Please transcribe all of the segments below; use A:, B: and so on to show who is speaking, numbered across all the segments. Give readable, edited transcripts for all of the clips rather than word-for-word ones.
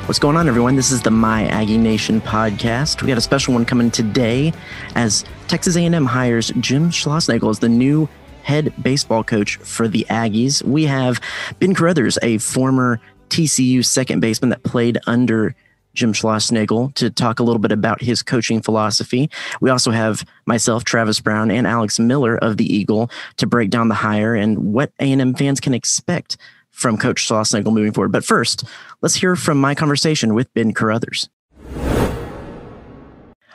A: What's going on, everyone? This is the My Aggie Nation podcast. We got a special one coming today as Texas A&M hires Jim Schlossnagle as the new head baseball coach for the Aggies. We have Ben Carruthers, a former TCU second baseman that played under Jim Schlossnagle, to talk a little bit about his coaching philosophy. We also have myself, Travis Brown, and Alex Miller of the Eagle to break down the hire and what A&M fans can expect from Coach Schlossnagle moving forward. But first, let's hear from my conversation with Ben Carruthers.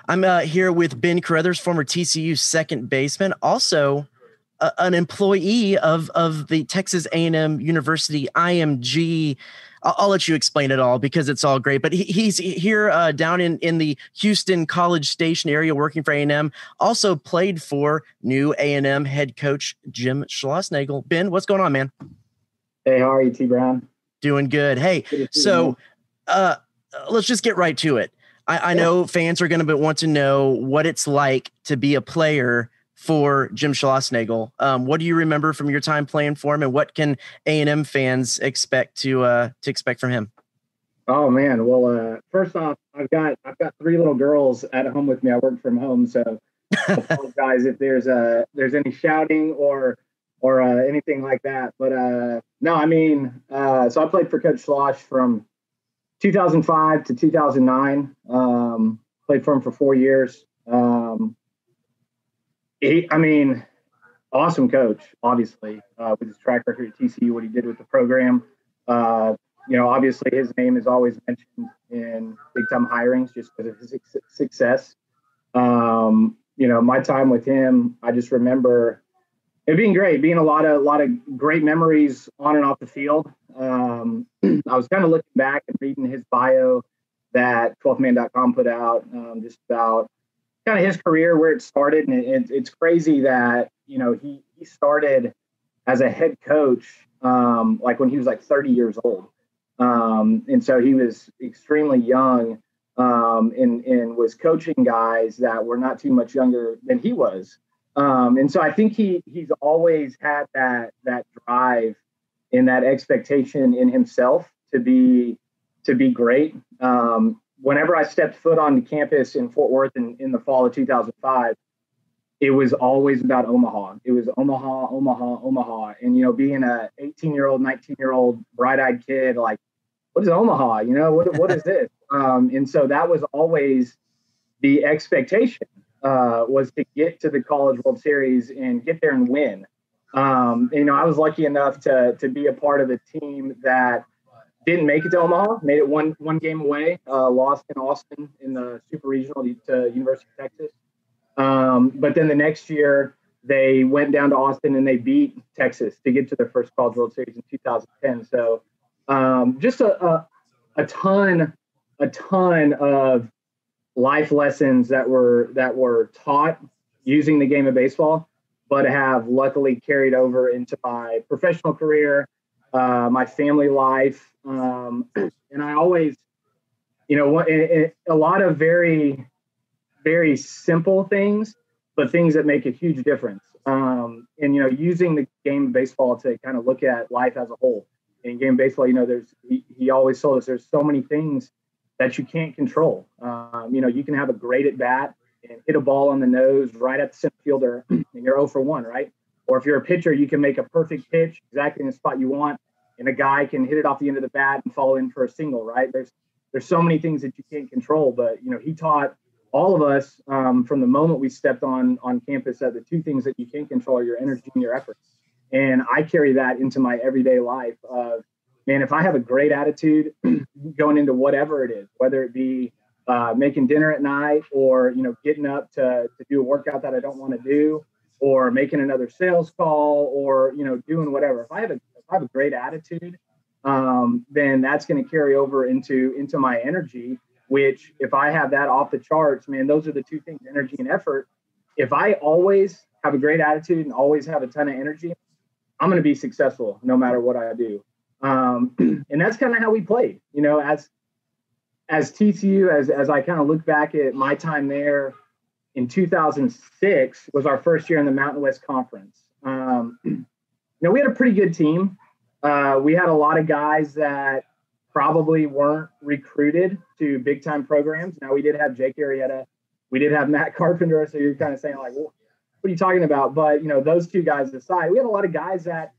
A: I'm here with Ben Carruthers, former TCU second baseman, also an employee of the Texas A&M University IMG. I'll let you explain it all because it's all great. But he's here down in the Houston College Station area working for A&M. Also played for new A&M head coach Jim Schlossnagle. Ben, what's going on, man?
B: Hey, how are you, T. Brown?
A: Doing good. Hey, so let's just get right to it. I know fans are going to want to know what it's like to be a player for Jim Schlossnagle. What do you remember from your time playing for him, and what can A&M fans expect to expect from him?
B: Oh man, well, first off, I've got 3 little girls at home with me. I work from home, so I apologize if there's any shouting or anything like that. But no, I mean, so I played for Coach Schloss from 2005 to 2009. Played for him for 4 years. Awesome coach, obviously, with his track record at TCU, what he did with the program. Obviously his name is always mentioned in big time hirings just because of his success. My time with him, I just remember it being great, being a lot of great memories on and off the field. I was kind of looking back and reading his bio that 12thman.com put out, just about kind of his career, where it started. And it's crazy that, he started as a head coach, like when he was like 30 years old. And so he was extremely young, and was coaching guys that were not too much younger than he was. And so I think he's always had that drive and that expectation in himself to be great. Whenever I stepped foot on campus in Fort Worth in the fall of 2005, it was always about Omaha. It was Omaha, Omaha, Omaha. And, being a 18-year-old, 19-year-old bright-eyed kid, like, what is Omaha? What is this? And so that was always the expectation. Was to get to the College World Series and get there and win. I was lucky enough to be a part of a team that didn't make it to Omaha, made it one game away, lost in Austin in the Super Regional to University of Texas. But then the next year they went down to Austin and they beat Texas to get to their first College World Series in 2010. So just a ton of life lessons that were taught using the game of baseball, but have luckily carried over into my professional career, my family life. And I always, a lot of very, very simple things, but things that make a huge difference. And, using the game of baseball to kind of look at life as a whole. In game of baseball, he always told us there's so many things that you can't control. You can have a great at bat and hit a ball on the nose right at the center fielder and you're 0 for 1, right? Or if you're a pitcher, you can make a perfect pitch exactly in the spot you want, and a guy can hit it off the end of the bat and follow in for a single, right? There's so many things that you can't control, but he taught all of us from the moment we stepped on campus that the 2 things that you can't control are your energy and your effort. And I carry that into my everyday life of, man, if I have a great attitude going into whatever it is, whether it be making dinner at night or, getting up to do a workout that I don't want to do, or making another sales call, or, doing whatever. If I have a great attitude, then that's going to carry over into my energy, which if I have that off the charts, man, those are the 2 things, energy and effort. If I always have a great attitude and always have a ton of energy, I'm going to be successful no matter what I do. And that's kind of how we played, as TCU, as I kind of look back at my time there in 2006 was our first year in the Mountain West Conference. We had a pretty good team. We had a lot of guys that probably weren't recruited to big time programs. Now we did have Jake Arrieta, we did have Matt Carpenter. So you're kind of saying like, well, what are you talking about? But, those two guys aside, we had a lot of guys that,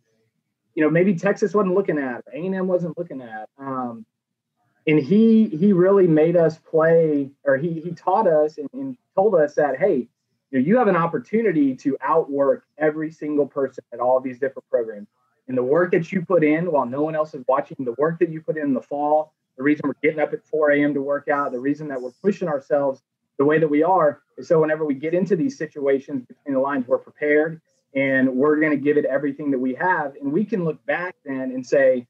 B: maybe Texas wasn't looking at, or A&M wasn't looking at. And he really made us play, or he taught us and told us that, hey, you have an opportunity to outwork every single person at all of these different programs. And the work that you put in while no one else is watching, the work that you put in the fall, the reason we're getting up at 4 a.m. to work out, the reason that we're pushing ourselves the way that we are is so whenever we get into these situations between the lines, we're prepared and we're going to give it everything that we have. And we can look back then and say,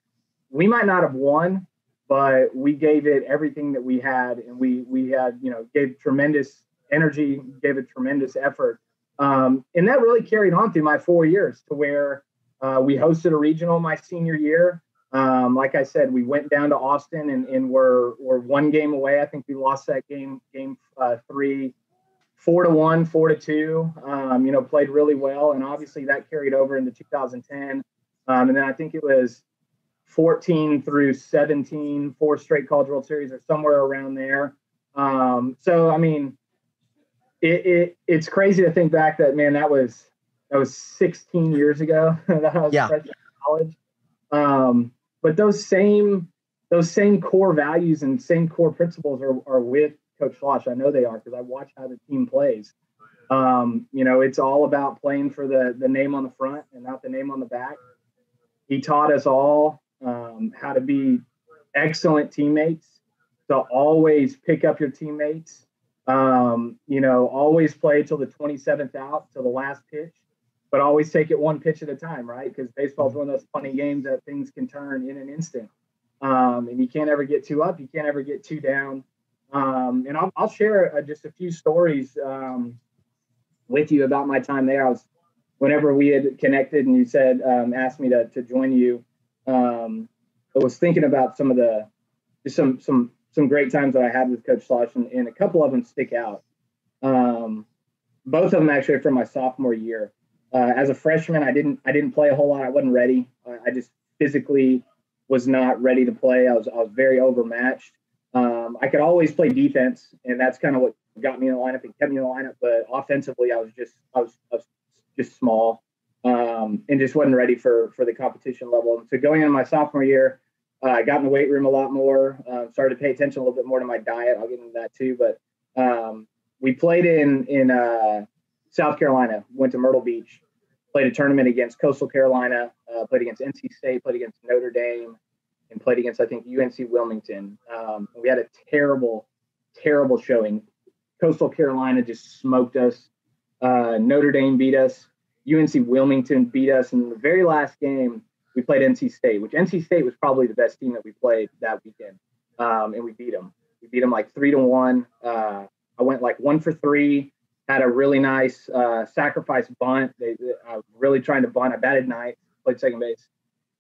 B: we might not have won, but we gave it everything that we had. And we had, gave tremendous energy, gave it tremendous effort. And that really carried on through my 4 years to where we hosted a regional my senior year. Like I said, we went down to Austin and we're 1 game away. I think we lost that game 3, 4-1, 4-2, played really well. And obviously that carried over into 2010. And then I think it was 14 through 17, 4 straight College World Series or somewhere around there. So, I mean, it's crazy to think back that, man, that was 16 years ago that I was freshman in college. But those same core values and same core principles are with Coach Schloss. I know they are because I watch how the team plays. It's all about playing for the name on the front and not the name on the back. He taught us all how to be excellent teammates, to always pick up your teammates, always play till the 27th out, till the last pitch, but always take it one pitch at a time, right? Because baseball is one of those funny games that things can turn in an instant. And you can't ever get too up. You can't ever get too down. And I'll share just a few stories with you about my time there. Whenever we had connected and you said, asked me to join you, I was thinking about some great times that I had with Coach Schloss, and a couple of them stick out. Both of them actually from my sophomore year. As a freshman, I didn't play a whole lot. I wasn't ready. I just physically was not ready to play. I was very overmatched. I could always play defense, and that's kind of what got me in the lineup and kept me in the lineup. But offensively, I was just small, and just wasn't ready for the competition level. And so going into my sophomore year, I got in the weight room a lot more. Started to pay attention a little bit more to my diet. I'll get into that too. But we played in South Carolina. Went to Myrtle Beach. Played a tournament against Coastal Carolina. Played against NC State. Played against Notre Dame. And played against, I think, UNC Wilmington. We had a terrible, terrible showing. Coastal Carolina just smoked us. Notre Dame beat us. UNC Wilmington beat us. And in the very last game, we played NC State, which NC State was probably the best team that we played that weekend. And we beat them. We beat them like 3-1. I went like 1 for 3, had a really nice sacrifice bunt. I was really trying to bunt. I batted ninth, played second base.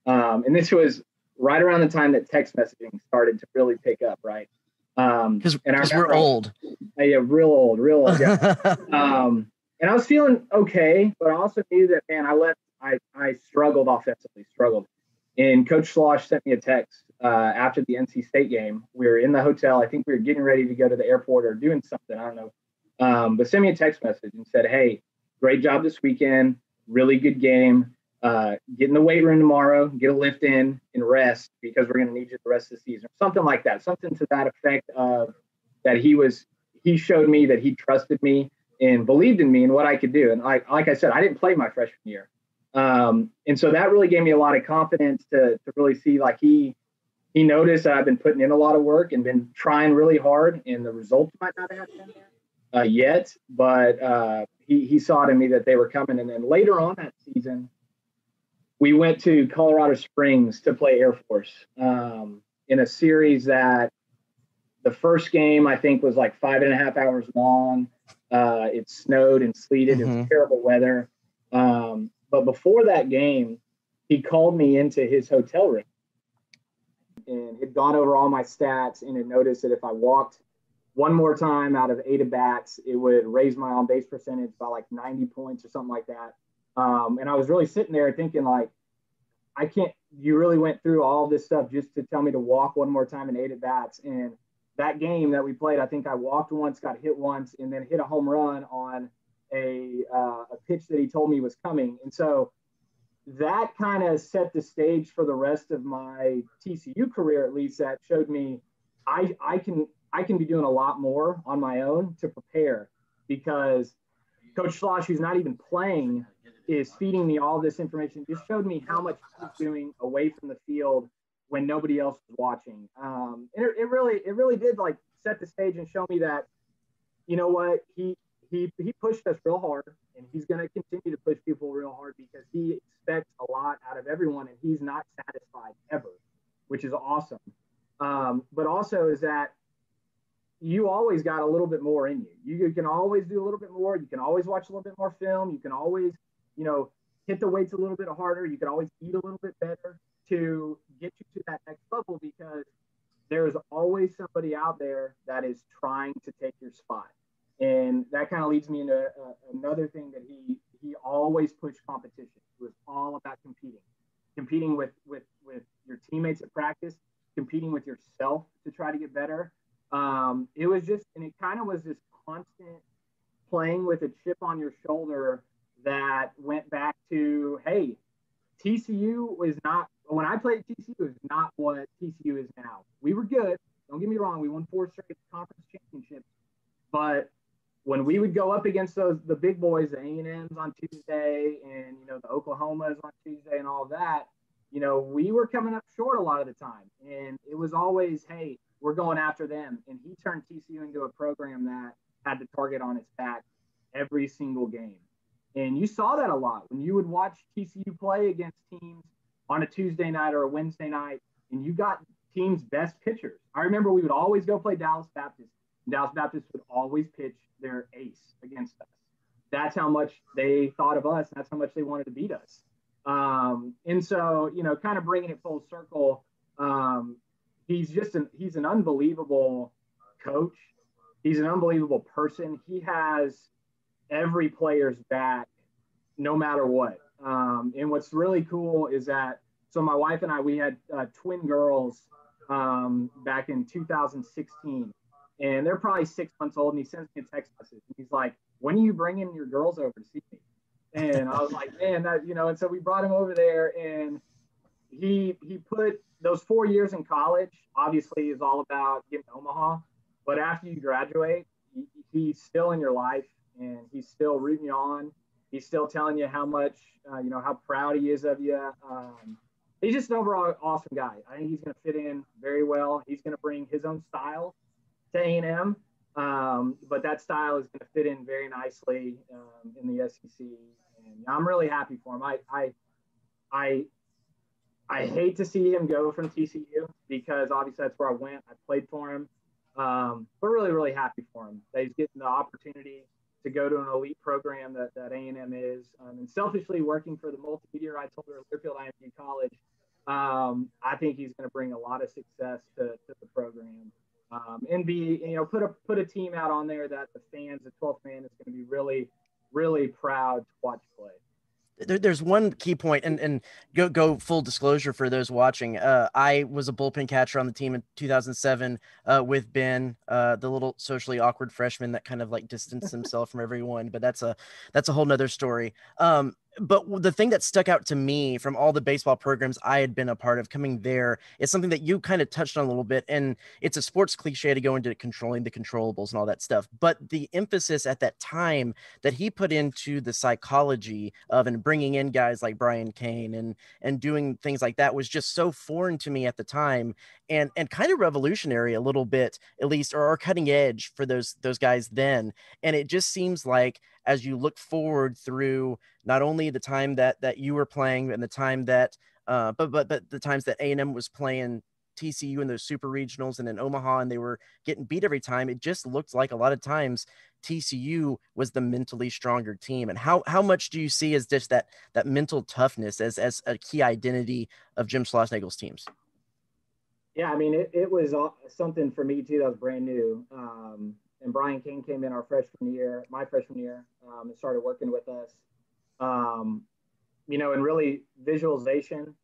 B: And this was right around the time that text messaging started to really pick up, right?
A: Because we're old.
B: Yeah, real old, yeah. And I was feeling okay, but I also knew that, man, I struggled offensively, And Coach Schloss sent me a text after the NC State game. We were in the hotel. I think we were getting ready to go to the airport or doing something. I don't know. But sent me a text message and said, hey, great job this weekend. Really good game. Get in the weight room tomorrow, get a lift in and rest because we're going to need you the rest of the season. Something like that. Something to that effect of that he showed me that he trusted me and believed in me and what I could do. And like I said, I didn't play my freshman year. And so that really gave me a lot of confidence to really see, like, he noticed that I've been putting in a lot of work and been trying really hard, and the results might not have been there yet, but he saw it in me that they were coming. And then later on that season, we went to Colorado Springs to play Air Force in a series that the first game, I think, was like 5.5 hours long. It snowed and sleeted. It was terrible weather. But before that game, he called me into his hotel room and had gone over all my stats and had noticed that if I walked one more time out of 8 at-bats, it would raise my on-base percentage by like 90 points or something like that. And I was really sitting there thinking, like, I can't, you really went through all this stuff just to tell me to walk one more time and 8 at bats. And that game that we played, I think I walked once, got hit once, and then hit a home run on a pitch that he told me was coming. And so that kind of set the stage for the rest of my TCU career, at least. That showed me I can be doing a lot more on my own to prepare, because Coach Schloss, who's not even playing, is feeding me all this information. Just showed me how much he's doing away from the field when nobody else was watching. It really did like set the stage and show me that, you know what, he pushed us real hard, and he's going to continue to push people real hard because he expects a lot out of everyone, and he's not satisfied ever, which is awesome. But also is that you always got a little bit more in you. You can always do a little bit more. You can always watch a little bit more film. You can always, hit the weights a little bit harder. You can always eat a little bit better to get you to that next level, because there's always somebody out there that is trying to take your spot. And that kind of leads me into another thing that he always pushed competition. It was all about competing with your teammates at practice, competing with yourself to try to get better. It was just, and it kind of was this constant playing with a chip on your shoulder that went back to, hey, TCU was not, when I played TCU, is not what TCU is now. We were good. Don't get me wrong. We won 4 straight conference championships. But when we would go up against the big boys, the A&Ms on Tuesday and, the Oklahomas on Tuesday and all that, we were coming up short a lot of the time. And it was always, hey, we're going after them. And he turned TCU into a program that had the target on its back every single game. And you saw that a lot when you would watch TCU play against teams on a Tuesday night or a Wednesday night, and you got teams' best pitchers. I remember we would always go play Dallas Baptist, and Dallas Baptist would always pitch their ace against us. That's how much they thought of us. That's how much they wanted to beat us. And so, kind of bringing it full circle, he's an unbelievable coach. He's an unbelievable person. He has every player's back, no matter what. And what's really cool is that, so my wife and I, we had twin girls back in 2016, and they're probably 6 months old. And he sends me a text message. And he's like, "When are you bringing your girls over to see me?" And I was like, "Man, that." And so we brought him over there, and he put those 4 years in college. Obviously, is all about getting to Omaha, but after you graduate, he's still in your life, and he's still rooting you on. He's still telling you how much, how proud he is of you. He's just an overall awesome guy. I think he's going to fit in very well. He's going to bring his own style to A&M, but that style is going to fit in very nicely in the SEC. And I'm really happy for him. I hate to see him go from TCU, because obviously that's where I went. I played for him, but really, really happy for him that he's getting the opportunity to go to an elite program that A&M is. And selfishly, working for the multimedia rights holder at Learfield IMG College, I think he's going to bring a lot of success to the program, and be, put a team out on there that the fans, the 12th man, is going to be really, really proud to watch play.
A: There's one key point, and go full disclosure for those watching. I was a bullpen catcher on the team in 2007 with Ben, the little socially awkward freshman that kind of like distanced himself from everyone. But that's a whole nother story. But the thing that stuck out to me from all the baseball programs I had been a part of coming there is something that you kind of touched on a little bit. And it's a sports cliche to go into controlling the controllables and all that stuff. But the emphasis at that time that he put into the psychology of and bringing in guys like Brian Kane and doing things like that was just so foreign to me at the time, and kind of revolutionary a little bit, at least, or cutting edge for those guys then. And it just seems like, as you look forward through not only the time that you were playing and the time that but the times that A&M was playing TCU in those super regionals and in Omaha, and they were getting beat every time, it just looked like a lot of times TCU was the mentally stronger team. And how much do you see as just that mental toughness as a key identity of Jim Schlossnagle's teams?
B: Yeah, I mean, it was something for me too that was brand new. And Brian King came in my freshman year, and started working with us. And really visualization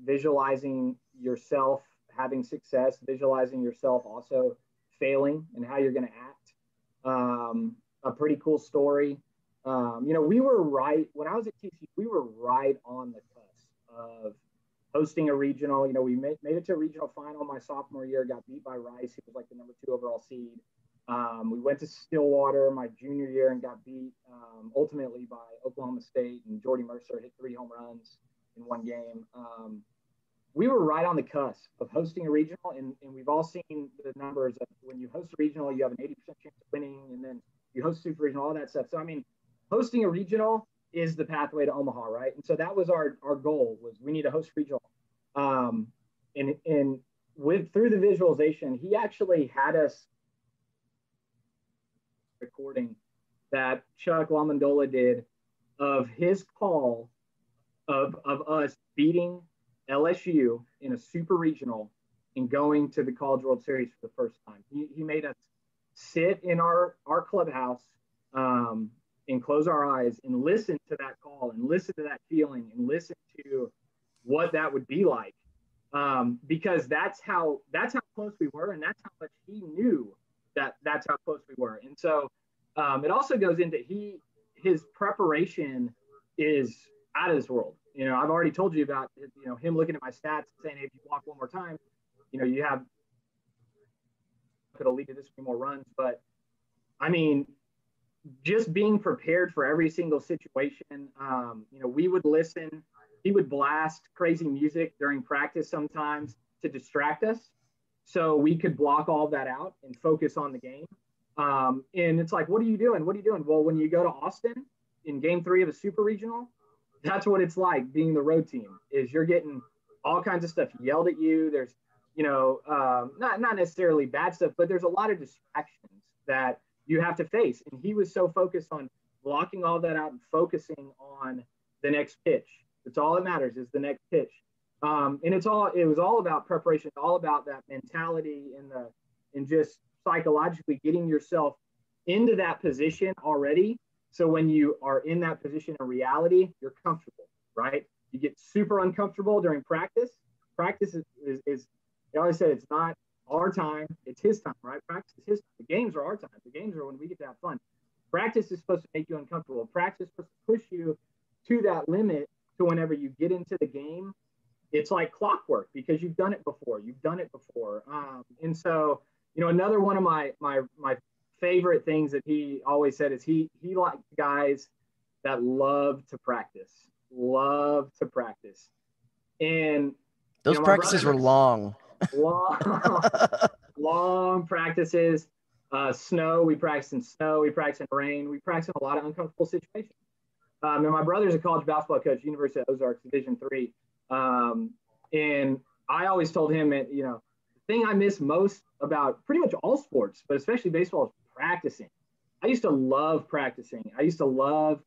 B: visualizing yourself having success, visualizing yourself also failing and how you're going to act. A pretty cool story. We were right when I was at TCU. We were right on the cusp of hosting a regional. We made it to a regional final my sophomore year. Got beat by Rice, who was like the number 2 overall seed. We went to Stillwater my junior year and got beat ultimately by Oklahoma State, and Jordy Mercer hit 3 home runs in one game. We were right on the cusp of hosting a regional, and we've all seen the numbers of when you host a regional, you have an 80% chance of winning, and then you host super regional, all that stuff. So, hosting a regional is the pathway to Omaha, right? And so that was our goal, was we need to host regional. And through the visualization, he actually had us recording that Chuck LaMondola did of his call of us beating LSU in a super regional and going to the College World Series for the first time. He made us sit in our clubhouse and close our eyes and listen to that call and listen to that feeling and listen to what that would be like. Because that's how close we were, and that's how much he knew that's how close we were. And so it also goes into his preparation is out of this world. I've already told you about him looking at my stats and saying, hey, if you walk one more time, you have it'll lead to this many more runs. But just being prepared for every single situation. We would listen. He would blast crazy music during practice sometimes to distract us, so we could block all that out and focus on the game. And it's like, what are you doing? What are you doing? Well, when you go to Austin in game 3 of a super regional, that's what it's like being the road team, is you're getting all kinds of stuff yelled at you. There's, not necessarily bad stuff, but there's a lot of distractions that you have to face. And he was so focused on blocking all that out and focusing on the next pitch. It's all that matters is the next pitch. And it was all about preparation, all about that mentality and just psychologically getting yourself into that position already. So when you are in that position in reality, you're comfortable, right? You get super uncomfortable during practice. Practice is I always said, it's not our time, it's his time, right? Practice is his time. The games are our time. The games are when we get to have fun. Practice is supposed to make you uncomfortable. Practice is supposed to push you to that limit, so whenever you get into the game, it's like clockwork because you've done it before. And so, another one of my favorite things that he always said is he liked guys that love to practice. And
A: those practices were long
B: practices. Snow, we practice in snow, we practice in rain, we practice in a lot of uncomfortable situations. And my brother's a college basketball coach, University of Ozarks, Division III. And I always told him that, the thing I miss most about pretty much all sports, but especially baseball, is practicing. I used to love practicing. I used to love,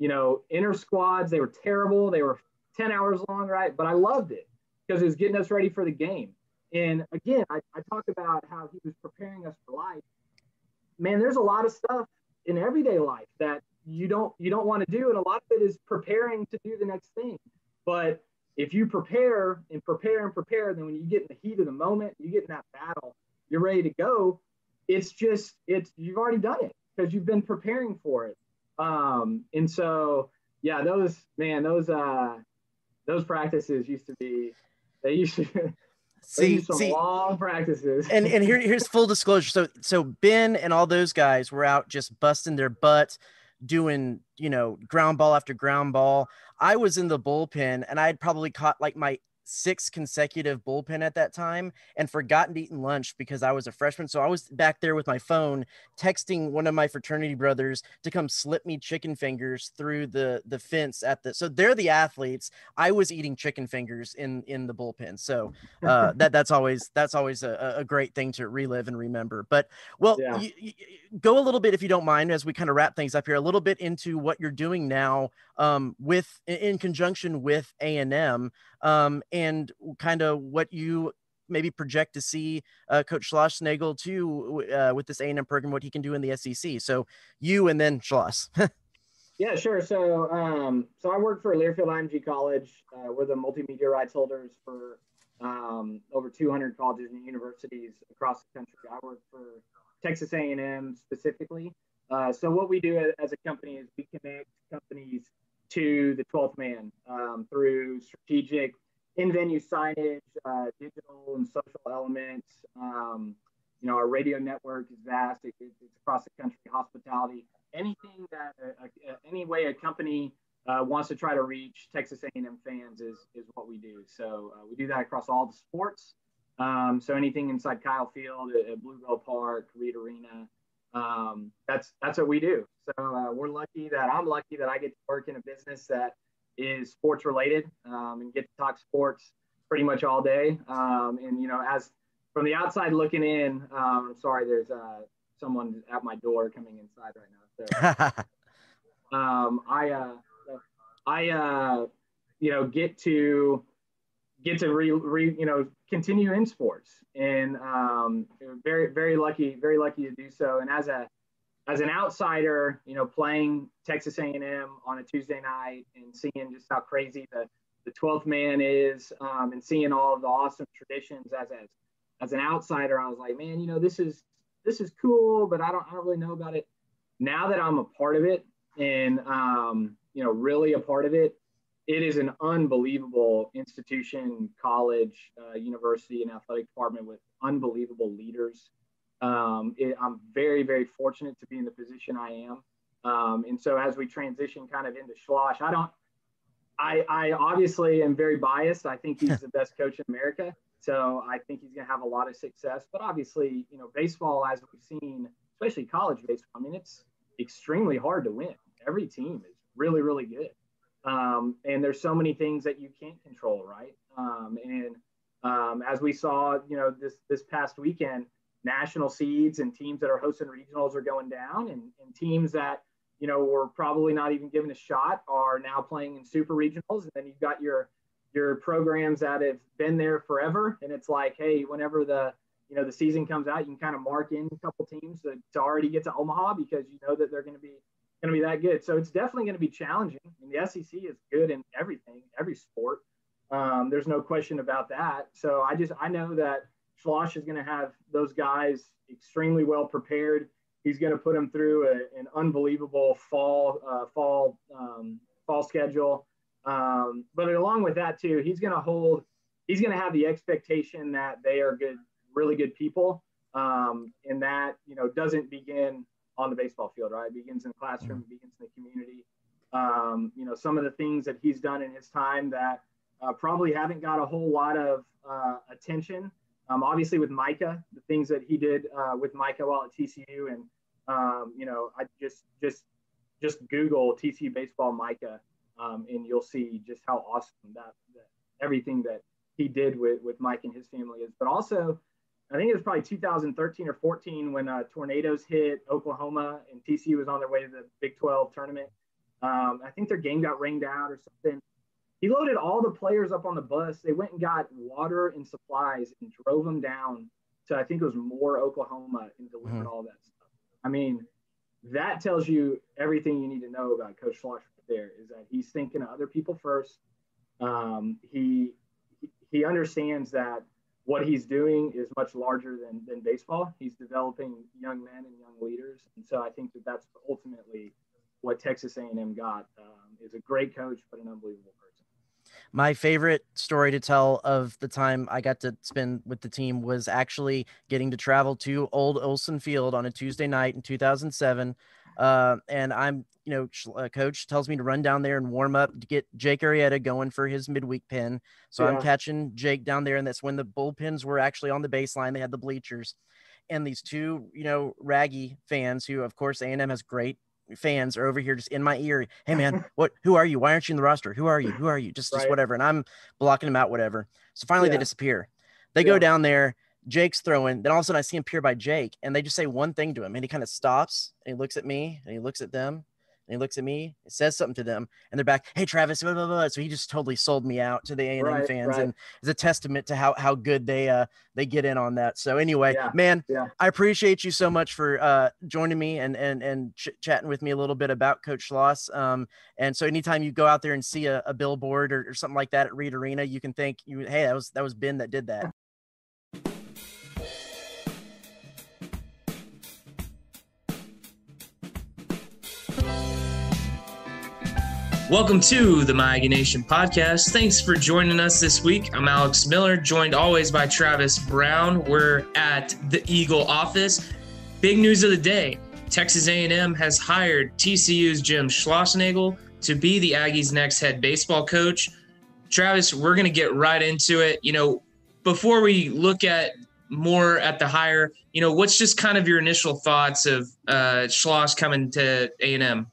B: inter squads. They were terrible. They were 10 hours long, right? But I loved it because it was getting us ready for the game. And again, I talk about how he was preparing us for life. Man, there's a lot of stuff in everyday life that you don't want to do, and a lot of it is preparing to do the next thing. But if you prepare, then when you get in the heat of the moment, you get in that battle, you're ready to go. You've already done it because you've been preparing for it. And so, yeah, those practices used to some long practices.
A: And here's full disclosure. So Ben and all those guys were out just busting their butts, doing, ground ball after ground ball. I was in the bullpen, and I had probably caught like my 6th consecutive bullpen at that time and forgotten to eat lunch because I was a freshman. So I was back there with my phone texting one of my fraternity brothers to come slip me chicken fingers through the fence so they're the athletes. I was eating chicken fingers in the bullpen. So that's always a great thing to relive and remember. But you go a little bit, if you don't mind, as we kind of wrap things up here, a little bit into what you're doing now in conjunction with A&M. And kind of what you maybe project to see Coach Schlossnagle too with this A&M program, what he can do in the SEC. So you and then Schloss.
B: Yeah, sure. So I work for Learfield IMG College. We're the multimedia rights holders for over 200 colleges and universities across the country. I work for Texas A&M specifically. So what we do as a company is we connect companies to the 12th man through strategic in-venue signage, digital and social elements. Our radio network is vast. It's across the country, hospitality, anything that any way a company wants to try to reach Texas A&M fans is what we do. So we do that across all the sports. So anything inside Kyle Field, at Bluebell Park, Reed Arena, that's what we do. So I'm lucky that I get to work in a business that is sports related and get to talk sports pretty much all day. As from the outside looking in, I'm sorry, there's someone at my door coming inside right now. So I get to continue in sports, and very very lucky to do so. And as an outsider, playing Texas A&M on a Tuesday night and seeing just how crazy the 12th man is, and seeing all of the awesome traditions as an outsider, I was like, man, this is cool, but I don't really know about it. Now that I'm a part of it, and really a part of it, it is an unbelievable institution, college, university, and athletic department with unbelievable leaders. I'm very, very fortunate to be in the position I am. And so as we transition kind of into Schloss, I obviously am very biased. I think he's the best coach in America. So I think he's going to have a lot of success. But obviously, baseball, as we've seen, especially college baseball, it's extremely hard to win. Every team is really, really good. And there's so many things that you can't control, right? As we saw, this past weekend, national seeds and teams that are hosting regionals are going down, and teams that, were probably not even given a shot are now playing in super regionals. And then you've got your programs that have been there forever. And it's like, hey, whenever the season comes out, you can kind of mark in a couple teams to already get to Omaha because you know that they're going to be that good. So it's definitely going to be challenging. And the SEC is good in everything, every sport. There's no question about that. So I know that Schloss is going to have those guys extremely well prepared. He's going to put them through an unbelievable fall schedule. But along with that too, he's going to have the expectation that they are good, really good people. And that, doesn't begin on the baseball field, right? It begins in the classroom, it begins in the community. Some of the things that he's done in his time that probably haven't got a whole lot of attention. Obviously with Micah, the things that he did with Micah while at TCU, and I just Google TCU baseball Micah, and you'll see just how awesome that everything that he did with Mike and his family is. But also, I think it was probably 2013 or 14 when tornadoes hit Oklahoma and TCU was on their way to the Big 12 tournament. I think their game got rained out or something. He loaded all the players up on the bus. They went and got water and supplies and drove them down to, I think it was Moore, Oklahoma, and delivered all that stuff. That tells you everything you need to know about Coach Schloss right there, is that he's thinking of other people first. He understands that what he's doing is much larger than baseball. He's developing young men and young leaders. And so I think that's ultimately what Texas A&M got, is a great coach, but an unbelievable person.
A: My favorite story to tell of the time I got to spend with the team was actually getting to travel to Old Olson Field on a Tuesday night in 2007. And I'm, coach tells me to run down there and warm up to get Jake Arrieta going for his midweek pin. So I'm catching Jake down there, and that's when the bullpens were actually on the baseline. They had the bleachers, and these two, raggy fans who, of course, A&M has great fans, are over here just in my ear. Hey man, who are you? Why aren't you in the roster? Who are you? Just whatever. And I'm blocking them out, whatever. So finally they disappear. They go down there. Jake's throwing. Then all of a sudden I see him peer by Jake, and they just say one thing to him, and he kind of stops and he looks at me and he looks at them. And he looks at me, says something to them, and they're back, hey, Travis, blah, blah, blah. So he just totally sold me out to the A&M fans, and is a testament to how good they get in on that. So anyway, man, I appreciate you so much for joining me and chatting with me a little bit about Coach Schloss. And so anytime you go out there and see a billboard or something like that at Reed Arena, you can think, hey, that was Ben that did that.
C: Welcome to the My Aggie Nation podcast. Thanks for joining us this week. I'm Alex Miller, joined always by Travis Brown. We're at the Eagle office. Big news of the day. Texas A&M has hired TCU's Jim Schlossnagle to be the Aggies' next head baseball coach. Travis, we're going to get right into it. Before we look at more at the hire, what's just kind of your initial thoughts of Schloss coming to A&M?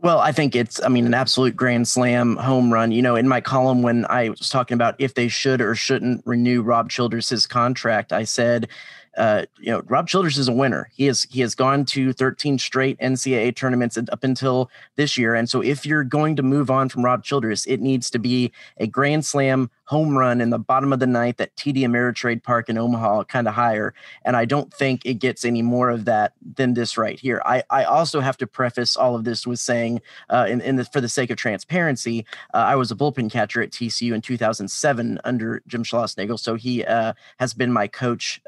A: Well, I think it's, an absolute grand slam home run. In my column when I was talking about if they should or shouldn't renew Rob Childress' contract, I said, Rob Childress is a winner. He has gone to 13 straight NCAA tournaments up until this year. And so if you're going to move on from Rob Childress, it needs to be a grand slam home run in the bottom of the ninth at TD Ameritrade Park in Omaha, kind of higher. And I don't think it gets any more of that than this right here. I also have to preface all of this with saying, for the sake of transparency, I was a bullpen catcher at TCU in 2007 under Jim Schlossnagle. So he has been my coach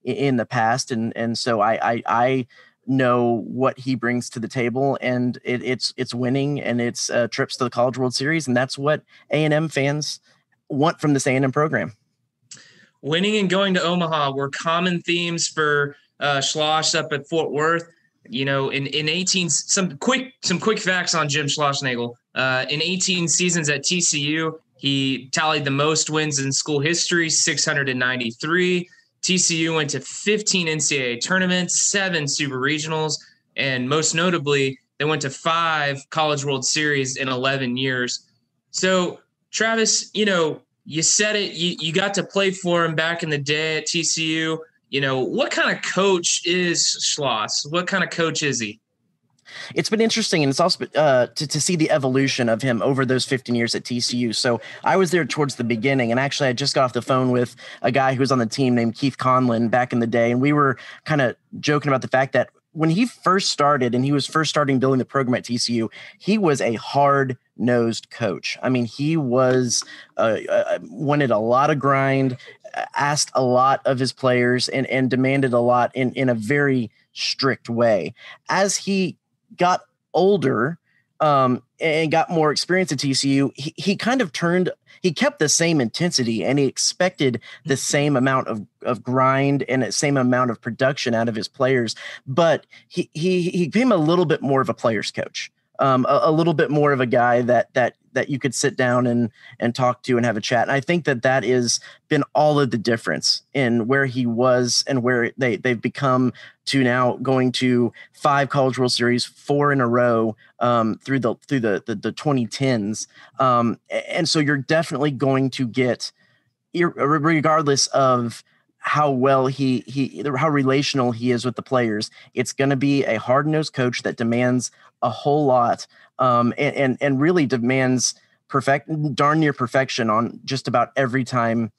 A: in the past. And so I know what he brings to the table, and it's winning, and it's trips to the College World Series. And that's what A&M fans want from this A&M program.
C: Winning and going to Omaha were common themes for Schloss up at Fort Worth. In 18, some quick facts on Jim Schlossnagle. In 18 seasons at TCU, he tallied the most wins in school history, 693. TCU went to 15 NCAA tournaments, 7 super regionals, and most notably, they went to 5 College World Series in 11 years. So, Travis, you said it, you got to play for him back in the day at TCU. What kind of coach is Schloss? What kind of coach is he?
A: It's been interesting, and it's also to see the evolution of him over those 15 years at TCU. So I was there towards the beginning, and actually I just got off the phone with a guy who was on the team named Keith Conlon back in the day, and we were kind of joking about the fact that when he first started and he was first starting building the program at TCU, he was a hard-nosed coach. He was wanted a lot of grind, asked a lot of his players, and demanded a lot in a very strict way. As he got older and got more experience at TCU, he kind of he kept the same intensity, and he expected the same amount of grind and the same amount of production out of his players. But he became a little bit more of a player's coach, a little bit more of a guy that you could sit down and talk to and have a chat. And I think that is been all of the difference in where he was and where they've become to now going to 5 College World Series, 4 in a row through the 2010s. And so you're definitely going to get, regardless of how well how relational he is with the players, it's going to be a hard-nosed coach that demands a whole lot and really demands darn near perfection on just about every time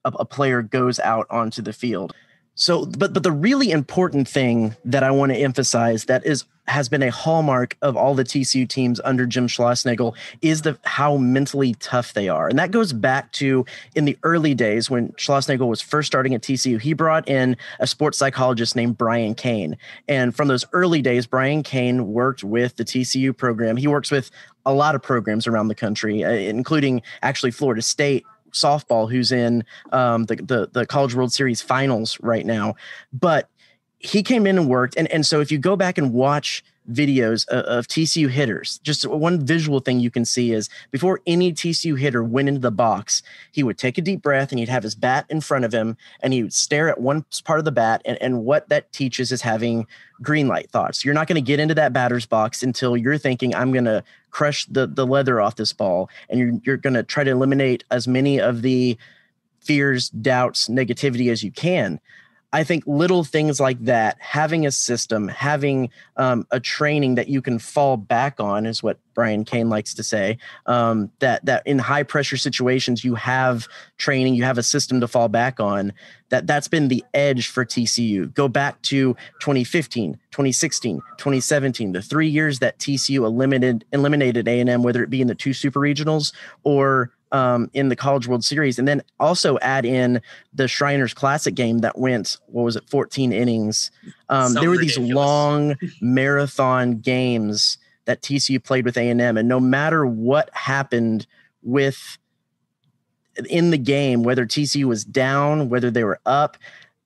A: a player goes out onto the field. So, but the really important thing that I want to emphasize that has been a hallmark of all the TCU teams under Jim Schlossnagle is how mentally tough they are. And that goes back to in the early days when Schlossnagle was first starting at TCU, he brought in a sports psychologist named Brian Kane. And from those early days, Brian Kane worked with the TCU program. He works with a lot of programs around the country, including actually Florida State softball, who's in the College World Series finals right now. But he came in and worked. And so if you go back and watch videos of TCU hitters, just one visual thing you can see is before any TCU hitter went into the box, he would take a deep breath and he'd have his bat in front of him and he would stare at one part of the bat. And what that teaches is having green light thoughts. You're not going to get into that batter's box until you're thinking, I'm going to crush the leather off this ball. And you're going to try to eliminate as many of the fears, doubts, negativity as you can. I think little things like that, having a system, having a training that you can fall back on is what Brian Kane likes to say, that in high pressure situations, you have training, you have a system to fall back on. That's been the edge for TCU. Go back to 2015, 2016, 2017, the 3 years that TCU eliminated A&M, whether it be in the 2 super regionals or in the College World Series, and then also add in the Shriners Classic game that went, 14 innings. There were these long marathon games that TCU played with A&M, and no matter what happened in the game, whether TCU was down, whether they were up,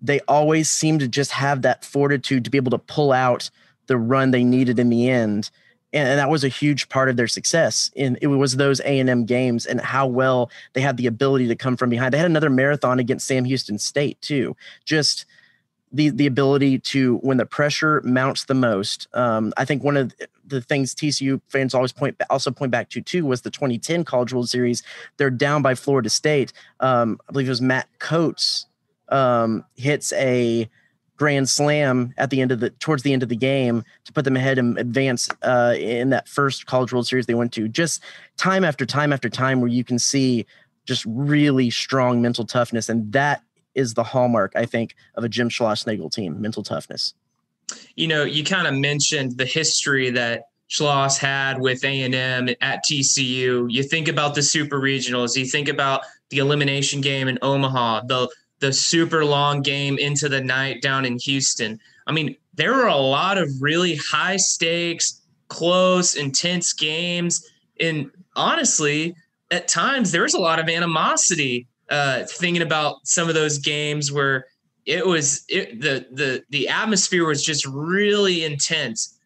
A: they always seemed to just have that fortitude to be able to pull out the run they needed in the end. And that was a huge part of their success. And it was those A&M games and how well they had the ability to come from behind. They had another marathon against Sam Houston State too. Just the ability to, when the pressure mounts the most. I think one of the things TCU fans always point back to too was the 2010 College World Series. They're down by Florida State. I believe it was Matt Coates hits a grand slam towards the end of the game to put them ahead and advance in that first College World Series they went to. Just time after time after time where you can see just really strong mental toughness. And that is the hallmark, I think, of a Jim Schlossnagle team, mental toughness.
C: You know, you kind of mentioned the history that Schloss had with A&M at TCU. You think about the super regionals, you think about the elimination game in Omaha, the super long game into the night down in Houston. I mean, there were a lot of really high stakes, close, intense games. And honestly, at times there was a lot of animosity thinking about some of those games where the atmosphere was just really intense.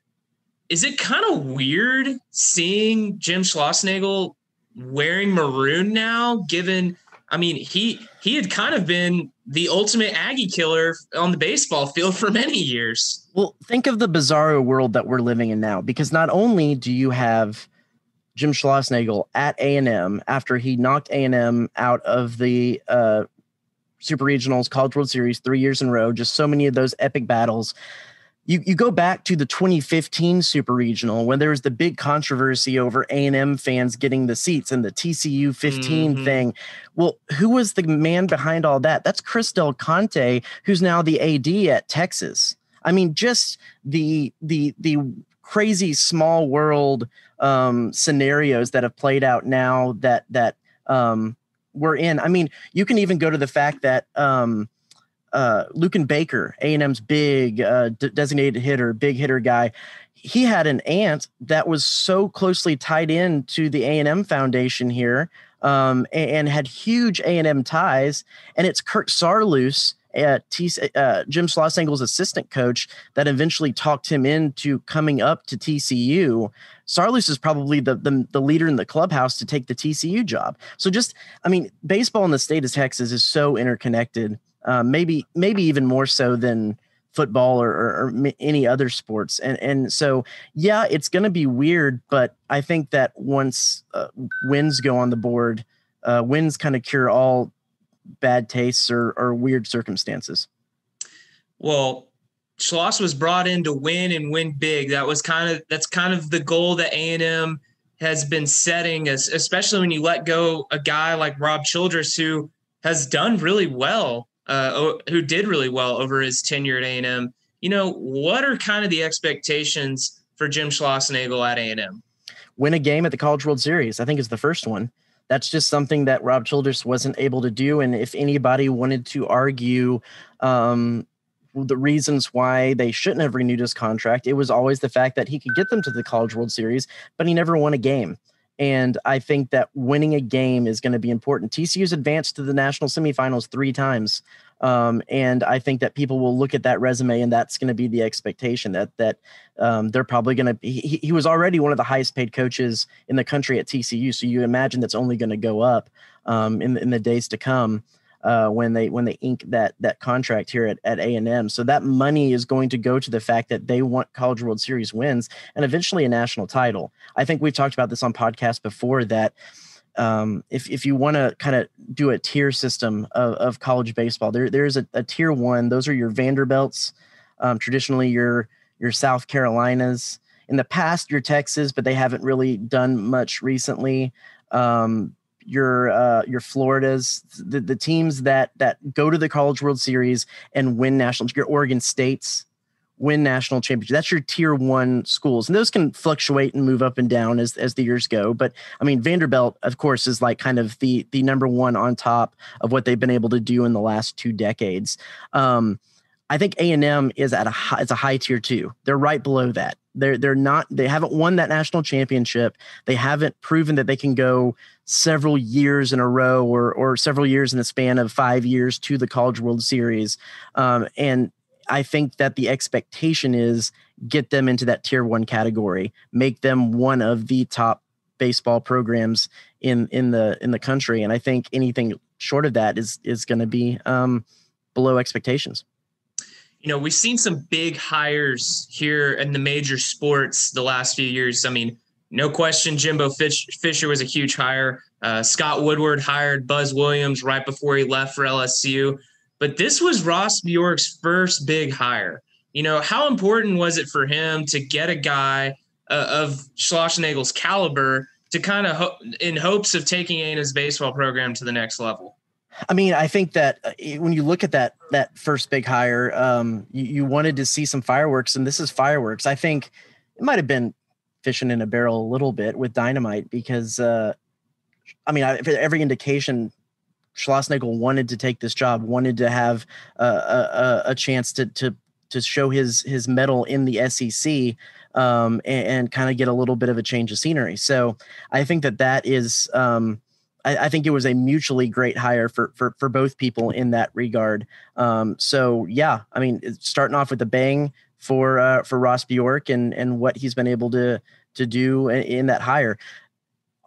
C: Is it kind of weird seeing Jim Schlossnagle wearing maroon now, given, I mean, he had kind of been the ultimate Aggie killer on the baseball field for many years.
A: Well, think of the bizarro world that we're living in now, because not only do you have Jim Schlossnagle at A&M after he knocked A&M out of the Super Regionals, College World Series 3 years in a row, just so many of those epic battles. You go back to the 2015 Super Regional when there was the big controversy over A&M fans getting the seats and the TCU 15 thing. Well, who was the man behind all that? That's Chris Del Conte, who's now the AD at Texas. I mean, just the crazy small world scenarios that have played out now that we're in. I mean, you can even go to the fact that Lucan Baker, A&M's big designated hitter, big hitter guy, he had an aunt that was so closely tied in to the A&M Foundation here and had huge A&M ties. And it's Kirk Sarloos, Jim Schlossnagle's assistant coach, that eventually talked him into coming up to TCU. Sarloos is probably the leader in the clubhouse to take the TCU job. So just, I mean, baseball in the state of Texas is so interconnected. Maybe even more so than football or any other sports. And so, yeah, it's going to be weird, but I think that once wins go on the board, wins kind of cure all bad tastes or weird circumstances.
C: Well, Schloss was brought in to win and win big. That's kind of the goal that A&M has been setting, especially when you let go a guy like Rob Childress, who has done really well. Who did really well over his tenure at A&M. You know, what are kind of the expectations for Jim Schlossnagle at A&M?
A: Win a game at the College World Series, I think, is the first one. That's just something that Rob Childress wasn't able to do. And if anybody wanted to argue the reasons why they shouldn't have renewed his contract, it was always the fact that he could get them to the College World Series, but he never won a game. And I think that winning a game is going to be important. TCU's advanced to the national semifinals 3 times. And I think that people will look at that resume, and that's going to be the expectation that they're probably going to, he was already one of the highest paid coaches in the country at TCU. So you imagine that's only going to go up in the days to come when they ink that contract here at A&M. So that money is going to go to the fact that they want College World Series wins and eventually a national title. I think we've talked about this on podcasts before, that if you want to kind of do a tier system of college baseball, there's a tier one. Those are your Vanderbilts, traditionally your South Carolinas. In the past, your Texas, but they haven't really done much recently. Your Floridas, the teams that go to the College World Series and win national. Your Oregon States win national championship. That's your tier one schools. And those can fluctuate and move up and down as the years go. But I mean, Vanderbilt, of course, is like kind of the number one on top of what they've been able to do in the last 2 decades. I think A&M is it's a high tier 2. They're right below that. They haven't won that national championship. They haven't proven that they can go several years in a row or several years in the span of 5 years to the College World Series. And I think that the expectation is get them into that tier 1 category, make them one of the top baseball programs in the country. And I think anything short of that is going to be below expectations.
C: You know, we've seen some big hires here in the major sports the last few years. I mean, no question, Jimbo Fisher was a huge hire. Scott Woodward hired Buzz Williams right before he left for LSU. But this was Ross Bjork's first big hire. You know, how important was it for him to get a guy of Schlossnagle's caliber to kind of in hopes of taking A&M's baseball program to the next level?
A: I mean, I think that when you look at that first big hire, you wanted to see some fireworks, and this is fireworks. I think it might have been fishing in a barrel a little bit with dynamite because, for every indication, Schlossnagle wanted to take this job, wanted to have a chance to show his mettle in the SEC and kind of get a little bit of a change of scenery. So I think that is I think it was a mutually great hire for both people in that regard. So yeah, I mean, starting off with a bang for Ross Bjork and what he's been able to do in that hire.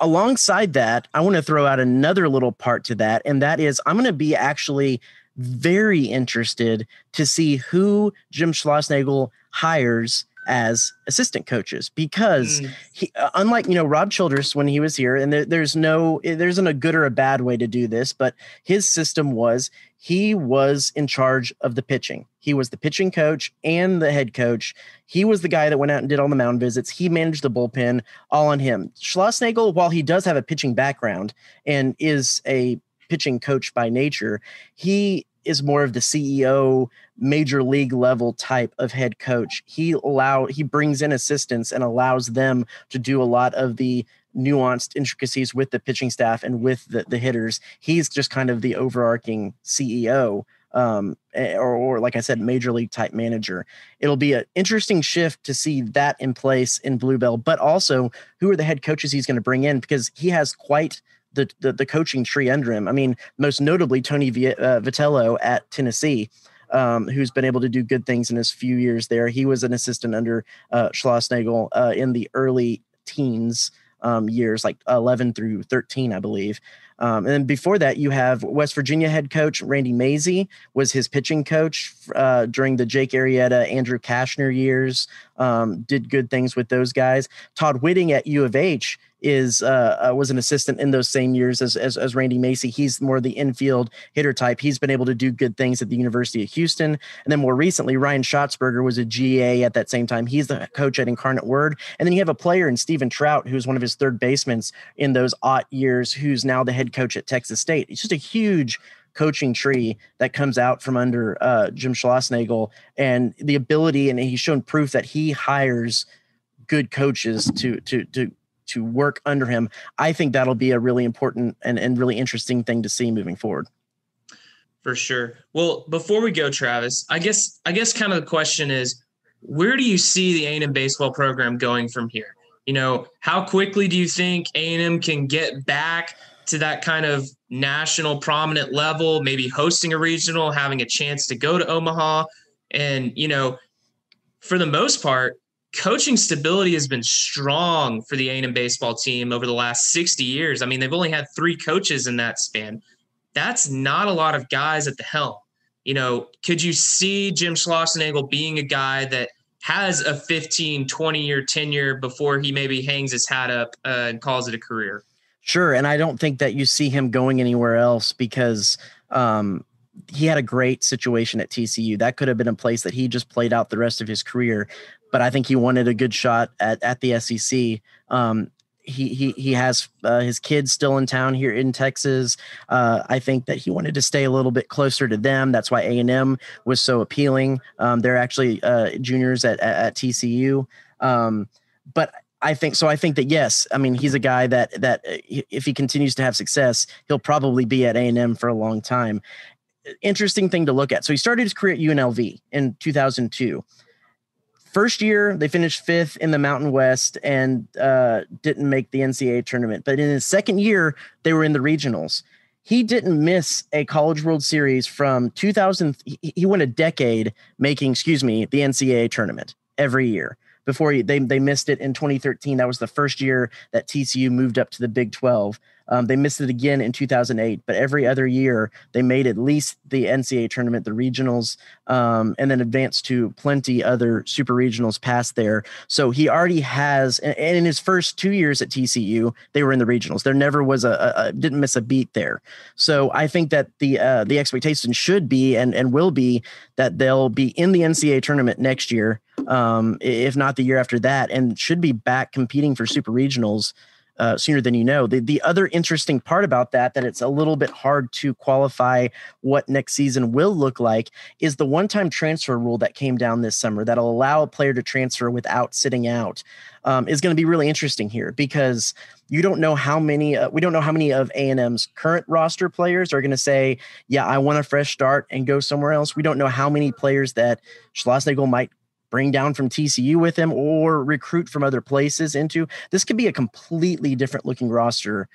A: Alongside that, I want to throw out another little part to that, and that is I'm going to be actually very interested to see who Jim Schlossnagle hires as assistant coaches, because he, unlike, Rob Childress when he was here, and there isn't a good or a bad way to do this, but his system was he was in charge of the pitching. He was the pitching coach and the head coach. He was the guy that went out and did all the mound visits. He managed the bullpen, all on him. Schlossnagle, while he does have a pitching background and is a pitching coach by nature, he is more of the CEO, major league level type of head coach. He brings in assistants and allows them to do a lot of the nuanced intricacies with the pitching staff and with the hitters. He's just kind of the overarching CEO, or like I said, major league type manager. It'll be an interesting shift to see that in place in Bluebell, but also who are the head coaches he's going to bring in, because he has quite the coaching tree under him. I mean, most notably Tony Vitello at Tennessee, who's been able to do good things in his few years there. He was an assistant under Schlossnagle in the early teens years, like 11 through 13, I believe. And then before that, you have West Virginia head coach Randy Mazey was his pitching coach during the Jake Arrieta, Andrew Kashner years. Did good things with those guys. Todd Whitting at U of H was an assistant in those same years as Randy Mazey. He's more the infield hitter type. He's been able to do good things at the University of Houston. And then more recently, Ryan Schatzberger was a GA at that same time. He's the coach at Incarnate Word. And then you have a player in Steven Trout, who's one of his third basemen in those aught years, who's now the head coach at Texas State. It's just a huge coaching tree that comes out from under Jim Schlossnagle, and the ability, and he's shown proof that he hires good coaches to work under him. I think that'll be a really important and really interesting thing to see moving forward.
C: For sure. Well, before we go, Travis, I guess kind of the question is, where do you see the A&M baseball program going from here? How quickly do you think A&M can get back to that kind of national prominent level, maybe hosting a regional, having a chance to go to Omaha? And, for the most part, coaching stability has been strong for the A&M baseball team over the last 60 years. I mean, they've only had 3 coaches in that span. That's not a lot of guys at the helm. Could you see Jim Schlossnagle being a guy that has a 15, 20-year tenure before he maybe hangs his hat up and calls it a career?
A: Sure. And I don't think that you see him going anywhere else because he had a great situation at TCU. That could have been a place that he just played out the rest of his career. But I think he wanted a good shot at the SEC. He has his kids still in town here in Texas. I think that he wanted to stay a little bit closer to them. That's why A&M was so appealing. They're actually juniors at TCU. But I think that, yes, I mean, he's a guy that if he continues to have success, he'll probably be at A&M for a long time. Interesting thing to look at. So he started his career at UNLV in 2002. First year, they finished 5th in the Mountain West and didn't make the NCAA tournament. But in his second year, they were in the regionals. He didn't miss a College World Series from 2000. He went a decade making, the NCAA tournament every year. Before they missed it in 2013. That was the first year that TCU moved up to the Big 12. They missed it again in 2008, but every other year they made at least the NCAA tournament, the regionals, and then advanced to plenty other super regionals past there. So he already has, and in his first 2 years at TCU, they were in the regionals. There never was didn't miss a beat there. So I think that the expectation should be and will be that they'll be in the NCAA tournament next year, if not the year after that, and should be back competing for super regionals sooner than you know. The other interesting part about that it's a little bit hard to qualify what next season will look like is the one-time transfer rule that came down this summer that'll allow a player to transfer without sitting out is going to be really interesting here because you don't know how many we don't know how many of A&M's current roster players are going to say, yeah, I want a fresh start and go somewhere else. We don't know how many players that Schlossnagle might bring down from TCU with him or recruit from other places into. This could be a completely different looking roster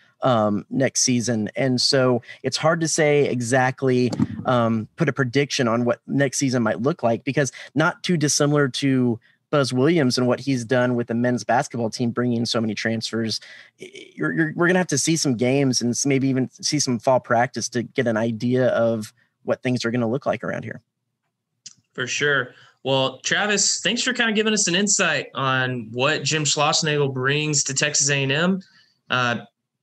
A: next season. And so it's hard to say exactly, put a prediction on what next season might look like because not too dissimilar to Buzz Williams and what he's done with the men's basketball team, bringing in so many transfers. We're going to have to see some games and maybe even see some fall practice to get an idea of what things are going to look like around here.
C: For sure. Well, Travis, thanks for kind of giving us an insight on what Jim Schlossnagle brings to Texas A&M.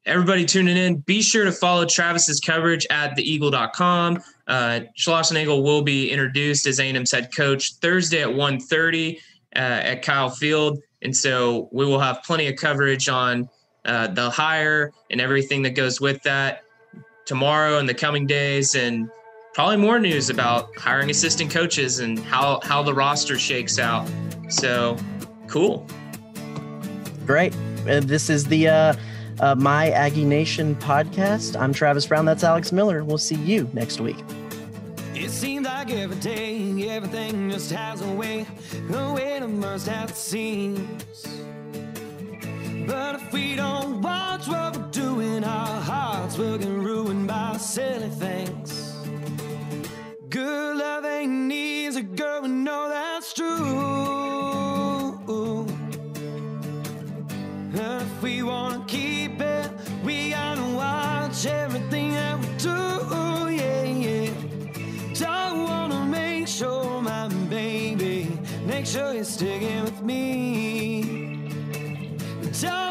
C: Everybody tuning in, be sure to follow Travis's coverage at theeagle.com. Schlossnagle will be introduced as A&M's head coach Thursday at 1:30 at Kyle Field. And so we will have plenty of coverage on the hire and everything that goes with that tomorrow and the coming days, and probably more news about hiring assistant coaches and how the roster shakes out. So cool.
A: Great. This is the My Aggie Nation podcast. I'm Travis Brown. That's Alex Miller. We'll see you next week.
D: It seems like every day, everything just has a way to burst at the seams. But if we don't watch what we're doing, our hearts will get ruined by silly things. Good love ain't easy, girl, we know that's true. And if we wanna keep it, we gotta watch everything that we do, yeah. Don't wanna make sure, my baby, make sure you're sticking with me. Don't